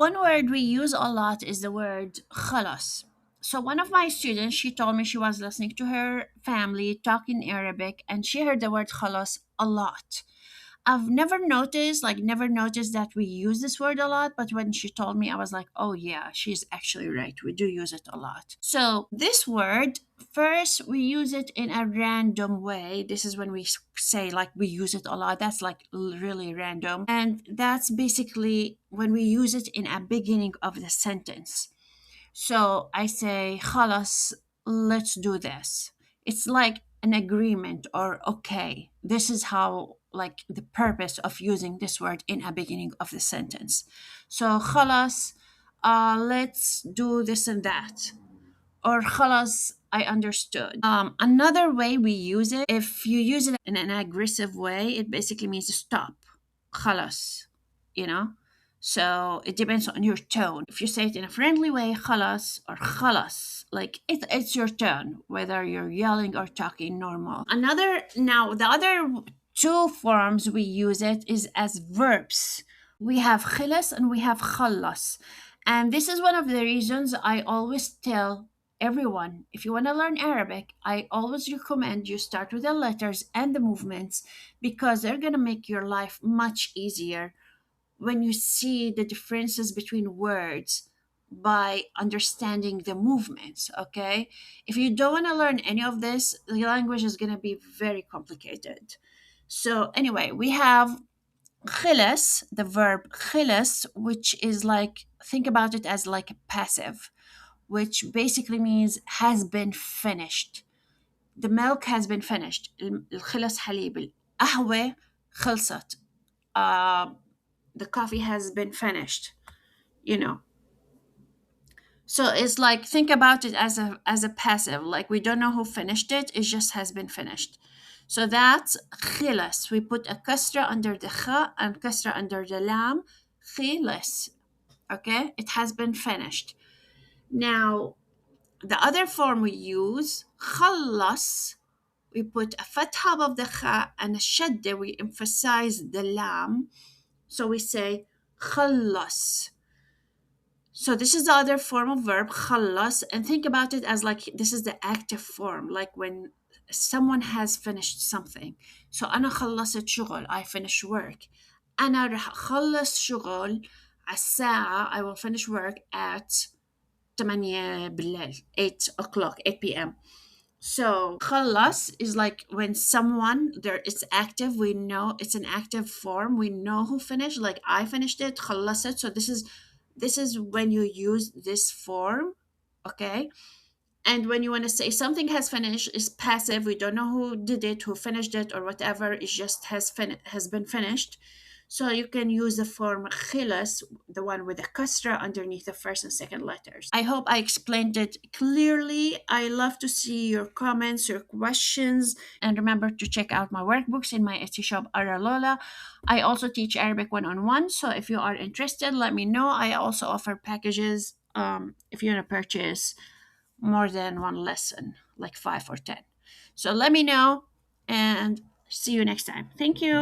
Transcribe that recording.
One word we use a lot is the word khalas. So one of my students, she told me she was listening to her family talking Arabic and she heard the word khalas a lot. I've never noticed that we use this word a lot, but when she told me, I was like, oh yeah, she's actually right. We do use it a lot. So, this word, first, we use it in a random way. This is when we say, like, we use it a lot. That's like really random. And that's basically when we use it in a beginning of the sentence. So I say, "Khalas, let's do this." It's like an agreement or okay. This is how, like, the purpose of using this word in a beginning of the sentence. So, "Khalas, let's do this and that." Or "Khalas, I understood." Another way we use it, if you use it in an aggressive way, it basically means stop. "Khalas," you know? So it depends on your tone. If you say it in a friendly way, "Khalas" or "Khalas," like it's your tone, whether you're yelling or talking normal. The other two forms we use it is as verbs. We have khilas and we have khalas. And this is one of the reasons I always tell everyone, if you want to learn Arabic, I always recommend you start with the letters and the movements because they're going to make your life much easier when you see the differences between words by understanding the movements. Okay, if you don't want to learn any of this, the language is going to be very complicated. So anyway, we have khilas, the verb khilas, which is like, think about it as like a passive, which basically means has been finished. The milk has been finished. الخلص حليب. القهوة خلصت. Uh, the coffee has been finished. You know. So it's like, think about it as a passive. Like, we don't know who finished it. It just has been finished. So that's khilas. We put a kasra under the kha and kasra under the lam. Khilas. Okay, it has been finished. Now, the other form we use, khalas, we put a fatha above the kha and a shadda, we emphasize the lam. So we say khalas. So this is the other form of verb, khalas, and think about it as like this is the active form, like when someone has finished something. So أنا خلصت شغل, I finish work. أنا رح أخلص شغل على الساعة, I will finish work at 8 بالليل, 8 o'clock, 8 p.m. So خلص is like when someone there, it's active, we know it's an active form, we know who finished, like I finished it, خلصت. So this is when you use this form, okay? And when you want to say something has finished, is passive, we don't know who did it, who finished it, or whatever, it just has been finished. So you can use the form khilas, the one with the kasra underneath the first and second letters. I hope I explained it clearly. I love to see your comments, your questions, and remember to check out my workbooks in my Etsy shop Aralola. I also teach Arabic one-on-one, so if you are interested, let me know. I also offer packages if you want to purchase more than one lesson, like 5 or 10. So let me know and see you next time. Thank you.